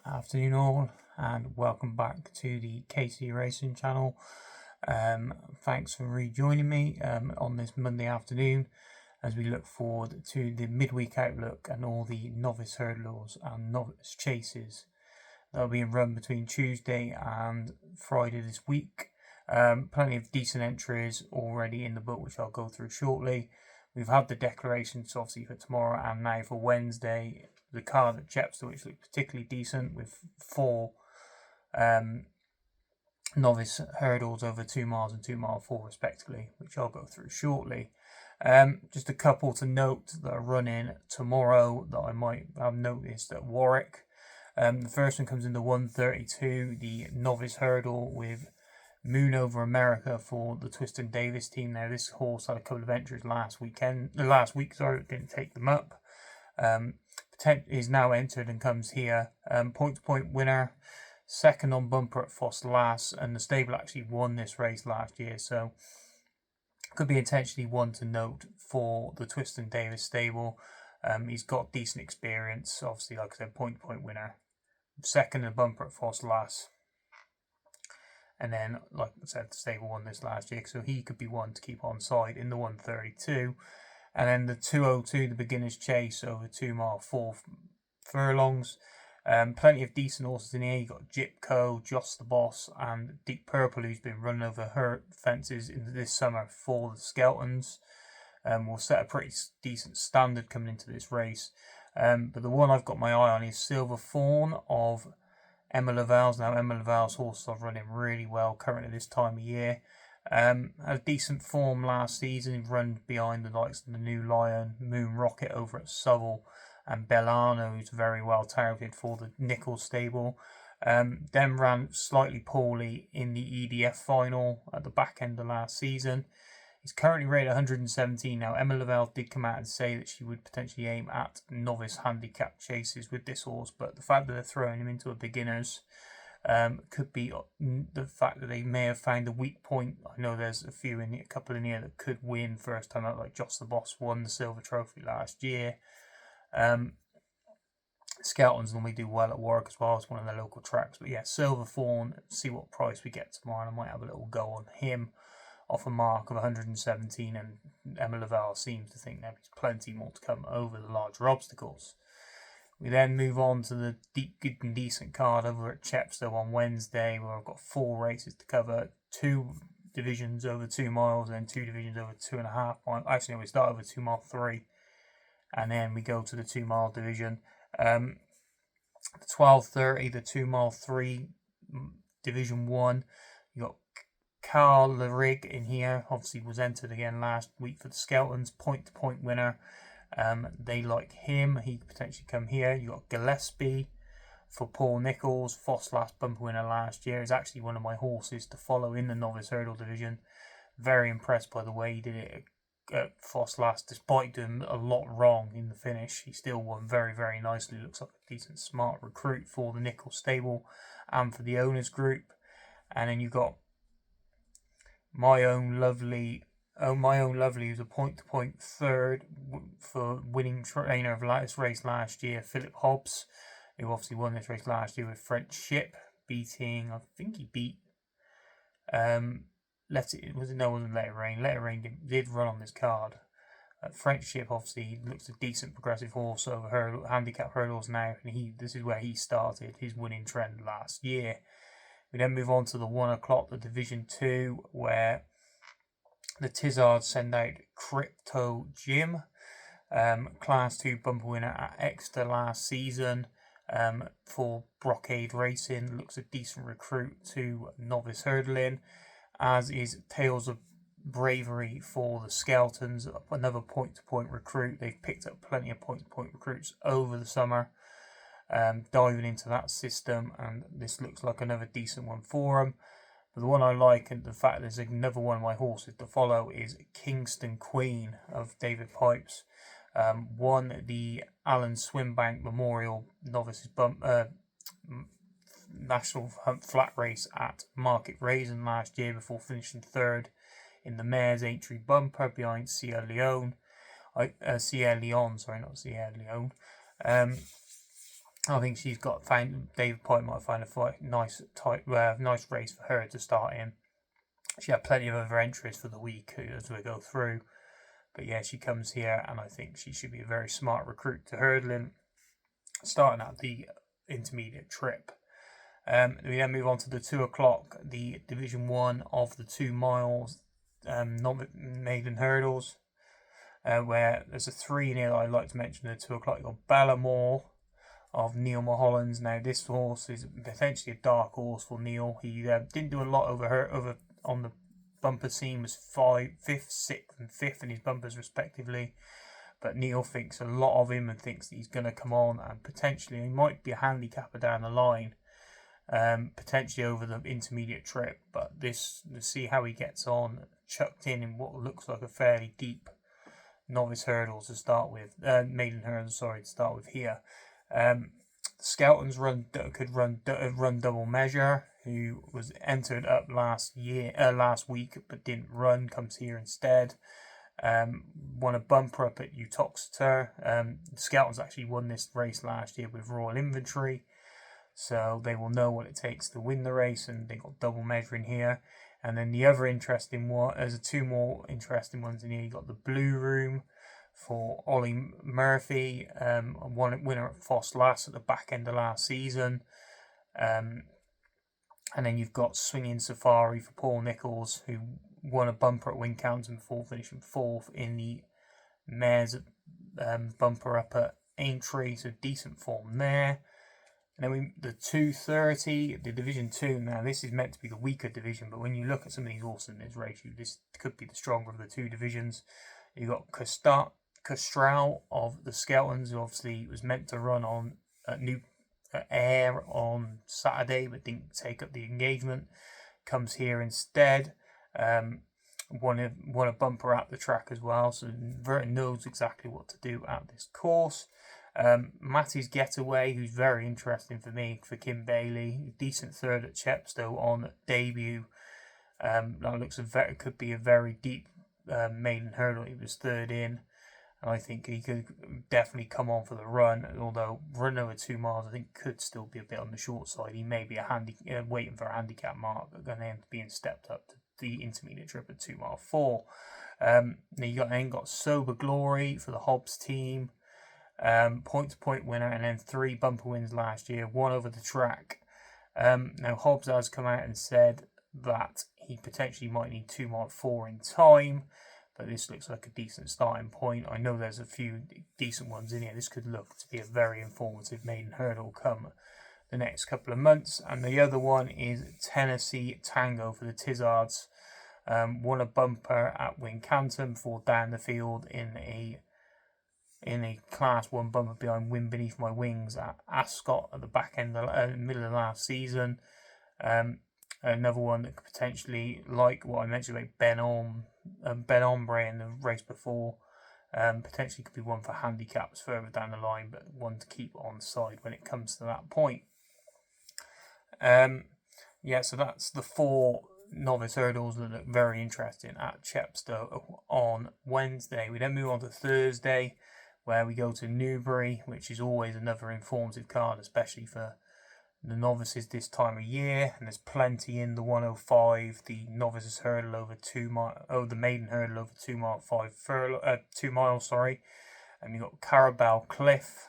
Afternoon all, and welcome back to the KC Racing channel. Thanks for rejoining me on this Monday afternoon as we look forward to the Midweek Outlook and all the novice hurdlers and novice chases that will be run between Tuesday and Friday this week. Plenty of decent entries already in the book, which I'll go through shortly. We've had the declarations obviously for tomorrow and now for Wednesday. The card at Chepstow, which looked particularly decent, with four novice hurdles over 2 miles and 2 mile 4 respectively, which I'll go through shortly. Just a couple to note that are running tomorrow that I might have noticed at Warwick. The first one comes in the 132, the novice hurdle with Moon Over America for the Twiston Davis team. Now this horse had a couple of entries last week, didn't take them up. Is now entered and comes here. Point-to-point winner, second on bumper at Foss Lass, and the stable actually won this race last year, so could be intentionally one to note for the Twiston Davis stable. He's got decent experience, obviously, like I said, point-to-point winner, second on bumper at Foss Lass, and then, like I said, the stable won this last year, so he could be one to keep on side in the 132. And then the 202, the beginner's chase over 2 mile 4 furlongs. Plenty of decent horses in here. You got Jipco, Joss the Boss, and Deep Purple, who's been running over her fences in this summer for the Skeltons. Will set a pretty decent standard coming into this race. But the one I've got my eye on is Silver Fawn of Emma Laval's. Now, Emma Laval's horses are running really well currently this time of year. Had a decent form last season, run behind the likes of the New Lion, Moon Rocket over at Southwell, and Bellano, who's very well touted for the Nichols stable. Then ran slightly poorly in the EDF final at the back end of last season. He's currently rated 117 now. Emma Lavelle did come out and say that she would potentially aim at novice handicap chases with this horse, but the fact that they're throwing him into a beginner's could be the fact that they may have found a weak point. I know there's a couple in here that could win first time out, like Joss the Boss won the Silver Trophy last year. Skeltons normally do well at Warwick as well. It's one of their local tracks. But yeah, Silver Fawn, see what price we get tomorrow. And I might have a little go on him off a mark of 117. And Emma Lavelle seems to think there's plenty more to come over the larger obstacles. We then move on to the good and decent card over at Chepstow on Wednesday, where I've got 4 races to cover, 2 divisions over 2 miles and 2 divisions over 2.5 miles. Actually, no, we start over 2 mile 3, and then we go to the 2 mile division. The 12:30, the 2 mile 3 division 1. You got Carl Lerig in here. Obviously, was entered again last week for the Skeltons, point-to-point winner. They like him. He could potentially come here. You got Gillespie for Paul Nichols. Foss last bumper winner last year. Is actually one of my horses to follow in the novice hurdle division. Very impressed by the way he did it at Foss last, despite doing a lot wrong in the finish. He still won very, very nicely. Looks like a decent, smart recruit for the Nichols stable and for the owners group. And then you've got My Own Lovely, who's a point-to-point third for winning trainer of this race last year, Philip Hobbs, who obviously won this race last year with French Ship, beating, I think he beat, it wasn't Let It Rain. Let It Rain did run on this card. French Ship obviously looks a decent progressive horse over handicap hurdles now, and this is where he started his winning trend last year. We then move on to the 1 o'clock, the Division 2, where the Tizzards send out Crypto Jim, Class 2 bumper winner at Exeter last season for Brocade Racing. Looks a decent recruit to novice hurdling, as is Tales of Bravery for the Skeltons, another point-to-point recruit. They've picked up plenty of point-to-point recruits over the summer, diving into that system, and this looks like another decent one for them. But the one I like, and the fact there's another one of my horses to follow, is Kingston Queen of David Pipes. Won the Alan Swimbank Memorial Novices National Hunt Flat Race at Market Raisin last year before finishing third in the Mayor's Entry Bumper behind Sierra Leone. Not Sierra Leone. I think she's got David Point might find a nice race for her to start in. She had plenty of other entries for the week as we go through, but yeah, she comes here, and I think she should be a very smart recruit to hurdling, starting at the intermediate trip. We then move on to the 2 o'clock, the Division 1 of the 2 miles maiden hurdles, where there's a 3 in here that I'd like to mention. At 2 o'clock, you've got Ballamore of Neil Mulholland's. Now, this horse is potentially a dark horse for Neil. He didn't do a lot over on the bumper scene, was 5th, 6th, and 5th in his bumpers respectively. But Neil thinks a lot of him and thinks that he's going to come on, and potentially he might be a handicapper down the line, potentially over the intermediate trip. But let's see how he gets on, chucked in what looks like a fairly deep novice hurdles to start with, maiden hurdles, to start with here. Skelton's could run double measure, who was entered up last week but didn't run, comes here instead. Won a bumper up at Uttoxeter. Skelton's actually won this race last year with Royal Inventory, so they will know what it takes to win the race, and they got double measuring here. And then the other interesting one, there's 2 more interesting ones in here. You got the Blue Room for Ollie Murphy, winner at Foss Lass at the back end of last season. And then you've got Swinging Safari for Paul Nichols, who won a bumper at Wincanton before finishing 4th in the Mares bumper up at Aintree, so decent form there. And then the 2:30, the Division 2. Now, this is meant to be the weaker division, but when you look at some of these horses in this race, this could be the stronger of the 2 divisions. You've got Castral of the Skeltons, who obviously was meant to run on Air on Saturday, but didn't take up the engagement. Comes here instead. Won a bumper at the track as well, so Verton knows exactly what to do at this course. Matty's Getaway, who's very interesting for me, for Kim Bailey, decent 3rd at Chepstow on debut. That looks could be a very deep maiden hurdle. He was 3rd in, and I think he could definitely come on for the run. Although run over 2 miles, I think could still be a bit on the short side. He may be waiting for a handicap mark, but going to end up being stepped up to the intermediate trip at 2 mile 4. You got Sober Glory for the Hobbs team. Point-to-point winner, and then 3 bumper wins last year, 1 over the track. Now Hobbs has come out and said that he potentially might need 2 mile 4 in time, but this looks like a decent starting point. I know there's a few decent ones in here. This could look to be a very informative maiden hurdle come the next couple of months. And the other one is Tennessee Tango for the Tizzards. Won a bumper at Wincanton before down the field in a Class 1 bumper behind Wind Beneath My Wings at Ascot at the back end middle of last season. Another one that could potentially, like what I mentioned about Ben Ombre in the race before, potentially could be one for handicaps further down the line, but one to keep on side when it comes to that point. So that's the 4 novice hurdles that look very interesting at Chepstow on Wednesday. We then move on to Thursday, where we go to Newbury, which is always another informative card, especially for the novices this time of year. And there's plenty in the 105, the novices hurdle over 2 mile, the maiden hurdle over 2 mile 2 miles. And you've got Carabello Cliff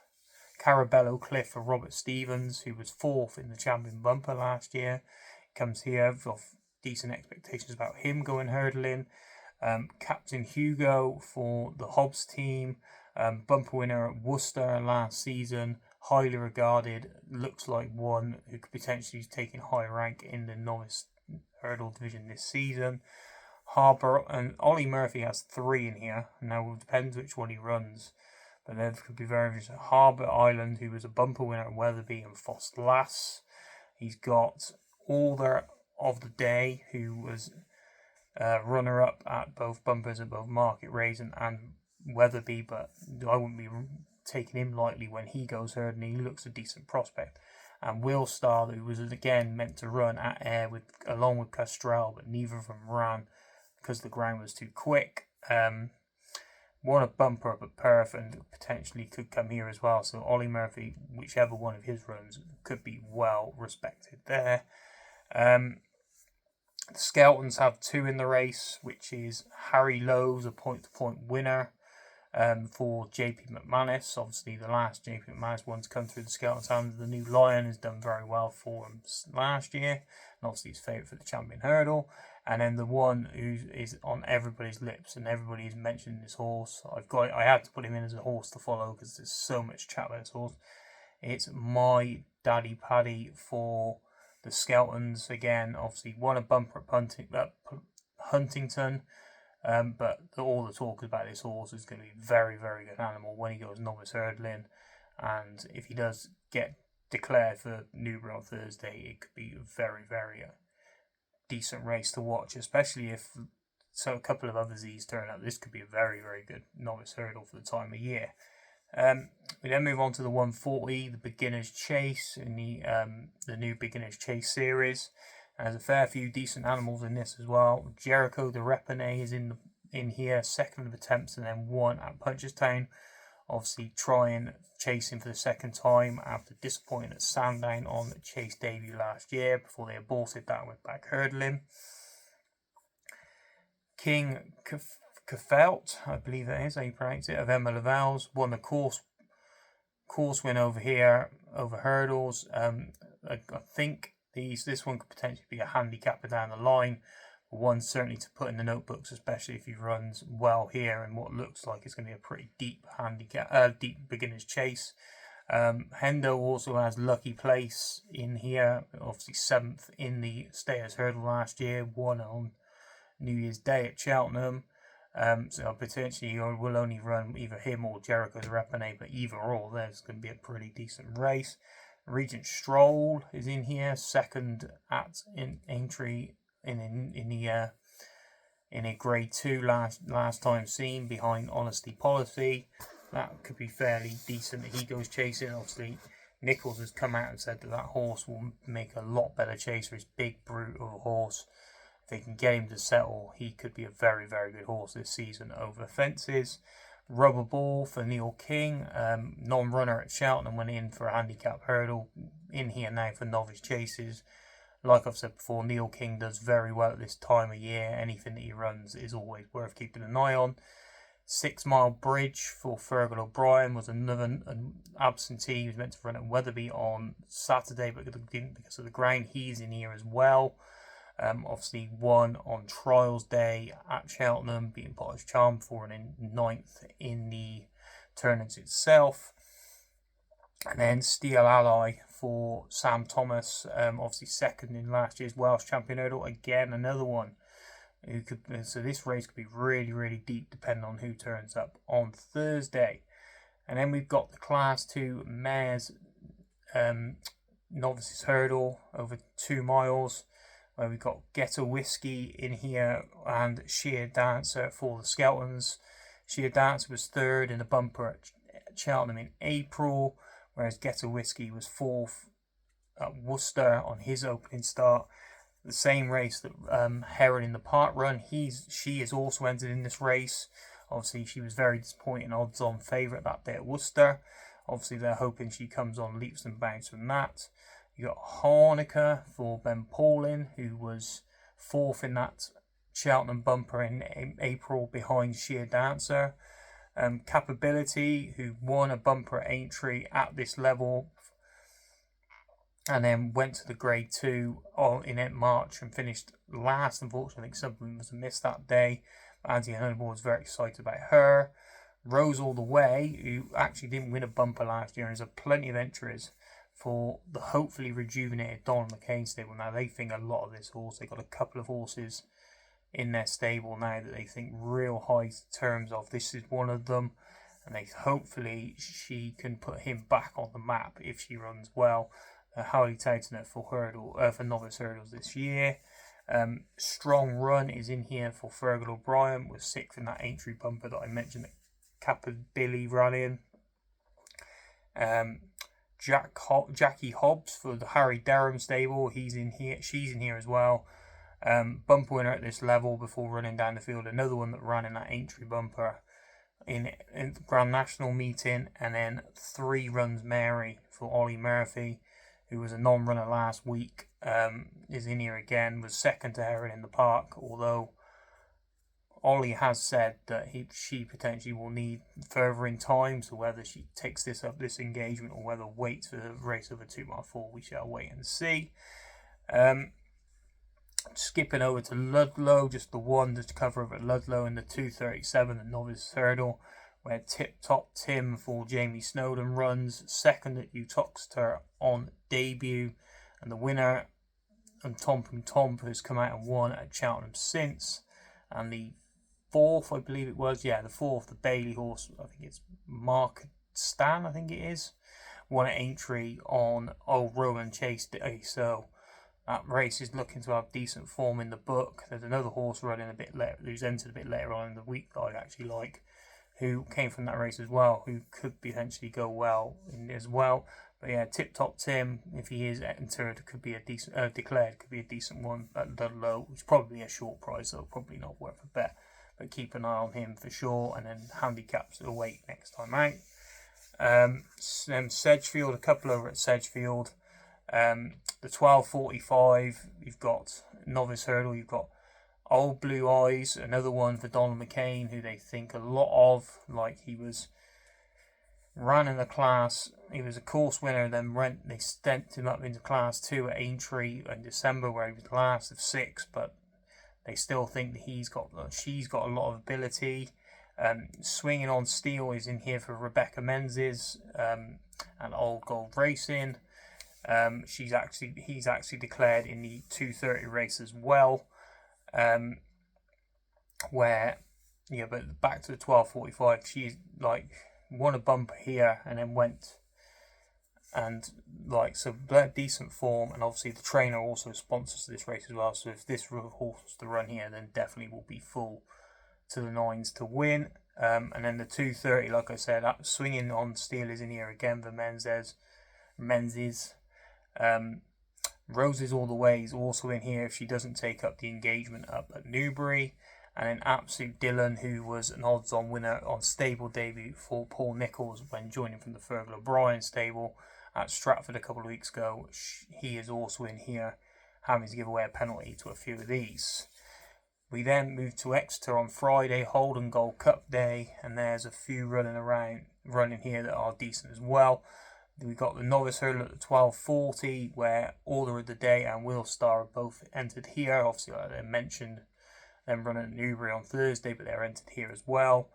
for Robert Stevens, who was 4th in the champion bumper last year. Comes here with decent expectations about him going hurdling. Captain Hugo for the Hobbs team. Bumper winner at Worcester last season, highly regarded, looks like one who could potentially take in high rank in the novice hurdle division this season. Harbour, and Ollie Murphy has 3 in here. Now it depends which one he runs, but there could be very interesting. Harbour Island, who was a bumper winner at Weatherby and Foss Lass. He's got Alder of the Day, who was runner-up at both bumpers at both Market Raisin and Weatherby, but I wouldn't be taking him lightly when he goes hurdling. He looks a decent prospect. And Will Star, who was again meant to run at Ayr along with Castral, but neither of them ran because the ground was too quick. won a bumper up at Perth and potentially could come here as well. So Ollie Murphy, whichever one of his runs, could be well respected there. The Skeltons have 2 in the race, which is Harry Lowe's a point-to-point winner for JP McManus. Obviously, the last JP McManus one's come through the Skeltons hands. The new Lion has done very well for him last year, and obviously his favourite for the Champion Hurdle. And then the one who is on everybody's lips and everybody's mentioning this horse. I had to put him in as a horse to follow because there's so much chat about this horse. It's My Daddy Paddy for the Skeltons. Again, obviously won a bumper at Huntington. But all the talk about this horse is going to be very, very good animal when he goes novice hurdling. And if he does get declared for Newbury on Thursday, it could be a very, very decent race to watch, especially if a couple of other Z's turn up. This could be a very, very good novice hurdle for the time of year. We then move on to the 140, the Beginner's Chase in the new Beginner's Chase series. There's a fair few decent animals in this as well. Jericho the Repene is in here, second of attempts, and then one at Punchestown. Obviously, chasing for the second time after disappointing at Sandown on the Chase debut last year before they aborted that with back hurdling. King Kefelt, I believe that is how you pronounce it, of Emma Laval's, won the course win over here over hurdles. I think this one could potentially be a handicapper down the line. One certainly to put in the notebooks, especially if he runs well here in what looks like it's going to be a pretty deep deep Beginner's Chase. Hendo also has Lucky Place in here, obviously 7th in the Stayers Hurdle last year, won on New Year's Day at Cheltenham. So potentially will only run either him or Jericho's Repene, but either or, there's going to be a pretty decent race. Regent Stroll is in here, second at entry in a grade 2 last time seen behind Honesty Policy. That could be fairly decent. He goes chasing. Obviously, Nichols has come out and said that horse will make a lot better chaser. His big brute of a horse. If they can get him to settle, he could be a very, very good horse this season over fences. Rubber Ball for Neil King, non-runner at Cheltenham, went in for a handicap hurdle, in here now for novice chases. Like I've said before, Neil King does very well at this time of year. Anything that he runs is always worth keeping an eye on. 6 Mile Bridge for Fergal O'Brien was another absentee. He was meant to run at Wetherby on Saturday, but didn't because of the ground. He's in here as well. Obviously won on Trials Day at Cheltenham, beating Potter's Charm for and in 9th in the tournament itself. And then Steel Ally for Sam Thomas, obviously second in last year's Welsh Champion Hurdle. Again, another one who could. So this race could be really, really deep, depending on who turns up on Thursday. And then we've got the Class 2 Mares Novices Hurdle over 2 miles. Where we've got Get a Whiskey in here and Sheer Dancer for the Skeltons. Sheer Dancer was third in the bumper at Cheltenham in April, whereas Get a Whiskey was 4th at Worcester on his opening start. The same race that Heron in the Park Run. She has also entered in this race. Obviously, she was very disappointing odds-on favourite that day at Worcester. Obviously, they're hoping she comes on leaps and bounds from that. You got Hanukkah for Ben Paulin, who was 4th in that Cheltenham bumper in April behind Sheer Dancer. Capability, who won a bumper at Aintree at this level, and then went to the Grade 2 in March and finished last. Unfortunately, I think something was amiss that day. Andy Hannibal was very excited about her. Rose All the Way, who actually didn't win a bumper last year, and has had plenty of entries for the hopefully rejuvenated Donald McCain stable. Now, they think a lot of this horse. They've got a couple of horses in their stable now that they think real high terms of. This is one of them, and hopefully she can put him back on the map if she runs well. Howley touting it for novice hurdles this year. Strong Run is in here for Fergal O'Brien, was 6th in that Aintree bumper that I mentioned at Capability rallying. Jackie Hobbs for the Harry Derham stable. She's in here as well. Bumper winner at this level before running down the field. Another one that ran in that Aintree bumper in the Grand National meeting, and then 3 runs Mary for Ollie Murphy, who was a non-runner last week, is in here again, was second to Heron in the park, although Ollie has said that she potentially will need further in time, so whether she takes this engagement or whether waits for the race over 2 mile 4, we shall wait and see. Skipping over to Ludlow, just the one to cover over at Ludlow in the 2:37, the novice hurdle, where Tip Top Tim for Jamie Snowden runs second at Utoxeter on debut, and the winner and Tom who's come out and won at Cheltenham since, and the fourth, I believe it was, the Bailey horse, I think it's Mark Stan, I think it is, won at Aintree on Old Roman Chase Day, so that race is looking to have decent form in the book. There's another horse running a bit later, who's entered a bit later on in the week that I actually like, who came from that race as well, who could potentially go well in as well. But yeah, Tip Top Tim, if he is entered, could be a decent declared, could be a decent one at Ludlow, which is probably a short price, so probably not worth a bet. But keep an eye on him for sure, and then handicaps will wait next time out. Then Sedgefield, a couple over at Sedgefield. The 12:45, you've got novice hurdle, you've got Old Blue Eyes, another one for Donald McCain, who they think a lot of, like he ran in the class, he was a course winner, then they sent him up into class 2 at Aintree in December, where he was last of 6, but they still think that she's got a lot of ability. Swinging on Steel is in here for Rebecca Menzies and Old Gold Racing. He's actually declared in the 2:30 race as well. But back to the 12:45, she's like won a bumper here and then went and decent form, and obviously the trainer also sponsors this race as well, so if this horse was to run here, then definitely will be full to the 9s to win. And then the 2:30, like I said, Swinging on Steel is in here again for Menzies. Roses All the Way is also in here if she doesn't take up the engagement up at Newbury. And then Absolute Dylan, who was an odds-on winner on stable debut for Paul Nicholls when joining from the Fergal O'Brien stable at Stratford a couple of weeks ago. He is also in here, having to give away a penalty to a few of these. We then move to Exeter on Friday, Holden Gold Cup Day, and there's a few running here that are decent as well. We've got the novice hurdle at the 12:40, where Order of the Day and Will Star are both entered here. Obviously, like I mentioned, them running at Newbury on Thursday, but they're entered here as well.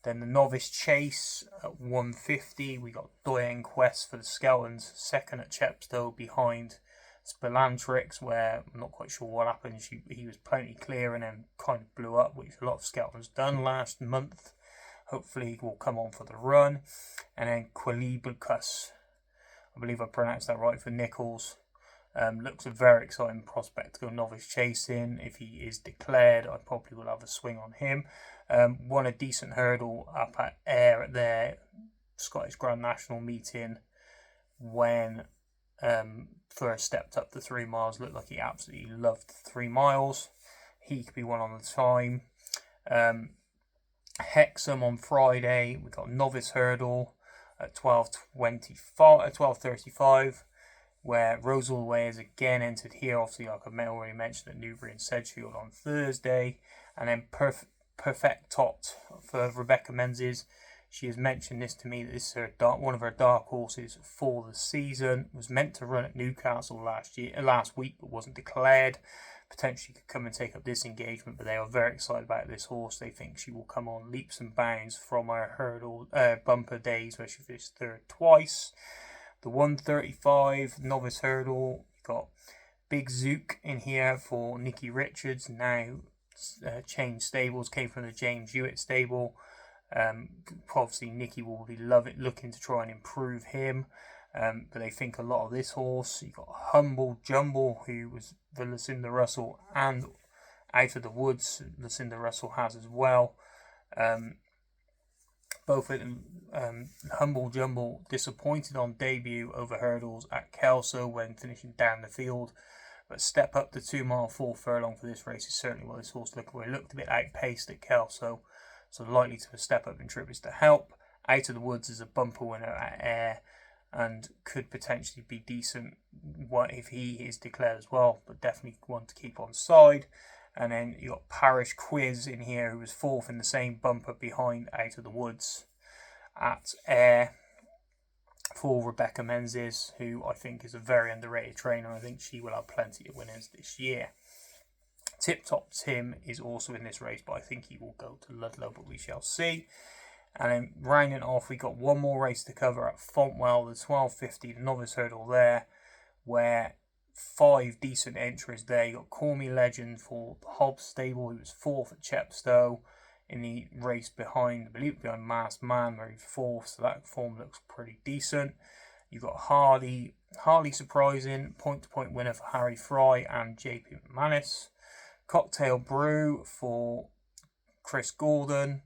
Then the novice chase at 1:50, we got Doyen Quest for the Skeltons, second at Chepstow behind Spelantrix, where I'm not quite sure what happened. He was plenty clear and then kind of blew up, which a lot of Skeltons done last month. Hopefully he will come on for the run. And then Quilibucus, I believe I pronounced that right, for Nicholls. Looks a very exciting prospect to go novice chasing. If he is declared, I probably will have a swing on him. Won a decent hurdle up at Ayr at their Scottish Grand National meeting when first stepped up to 3 miles. Looked like he absolutely loved 3 miles. He could be one on the time. Hexham on Friday, we got novice hurdle at 12:35, where Rosal Way is again entered here. Obviously, like I already mentioned, at Newbury and Sedgefield on Thursday, and then Perfect Tot for Rebecca Menzies. She has mentioned this to me, that this is one of her dark horses for the season. Was meant to run at Newcastle last week, but wasn't declared. Potentially could come and take up this engagement, but they are very excited about this horse. They think she will come on leaps and bounds from her hurdle bumper days where she finished third twice. The 1:35 novice hurdle, you've got Big Zook in here for Nikki Richards. Now changed stables, came from the James Hewitt stable. Obviously Nikki will be looking to try and improve him. But they think a lot of this horse. You've got Humble Jumble, who was the Lucinda Russell, and Out of the Woods, Lucinda Russell has as well. Both of them, Humble Jumble, disappointed on debut over hurdles at Kelso when finishing down the field, but step up to 2 mile 4 furlong for this race is certainly what this horse looked for. It looked a bit outpaced at Kelso, so likely to step up in trip is to help. Out of the Woods is a bumper winner at Ayr and could potentially be decent if he is declared as well, but definitely one to keep on side. And then you got Parish Quiz in here, who was 4th in the same bumper behind Out of the Woods at Ayr, for Rebecca Menzies, who I think is a very underrated trainer. I think she will have plenty of winners this year. Tip Top Tim is also in this race, but I think he will go to Ludlow, but we shall see. And then rounding off, we got one more race to cover at Fontwell, the 1250, the novice hurdle there, where 5 decent entries there. You got Call Me Legend for the Hobbs stable, who was 4th at Chepstow in the race behind, I believe, behind Masked Man, where he's 4th, so that form looks pretty decent. You got Harley surprising, point-to-point winner for Harry Fry and JP McManus. Cocktail Brew for Chris Gordon,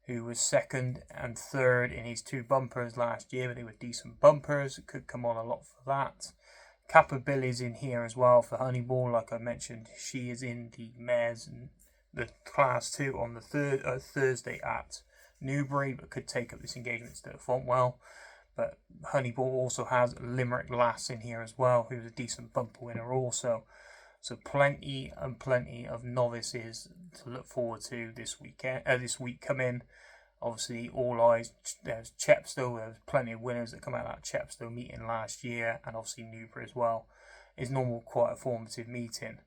who was 2nd and 3rd in his 2 bumpers last year, but they were decent bumpers. It could come on a lot for that. Kappa Billy's in here as well for Honeyball. Like I mentioned, she is in the mares and the Class 2 on the Thursday at Newbury, but could take up this engagement instead of Fontwell. But Honeyball also has Limerick Lass in here as well, who's a decent bumper winner also. So plenty of novices to look forward to this weekend. This week coming. Obviously, all eyes. There's Chepstow. There's plenty of winners that come out of that Chepstow meeting last year, and obviously Newbury as well. It's normal, quite a formative meeting.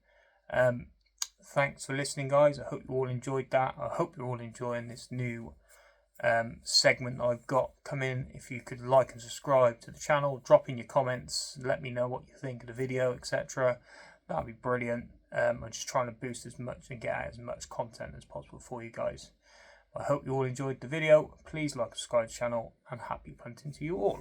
Thanks for listening, guys. I hope you all enjoyed that. I hope you're all enjoying this new segment I've got coming. If you could like and subscribe to the channel, drop in your comments, let me know what you think of the video, etc. That'd be brilliant. I'm just trying to boost as much and get out as much content as possible for you guys. I hope you all enjoyed the video. Please like and subscribe to the channel, and happy punting to you all.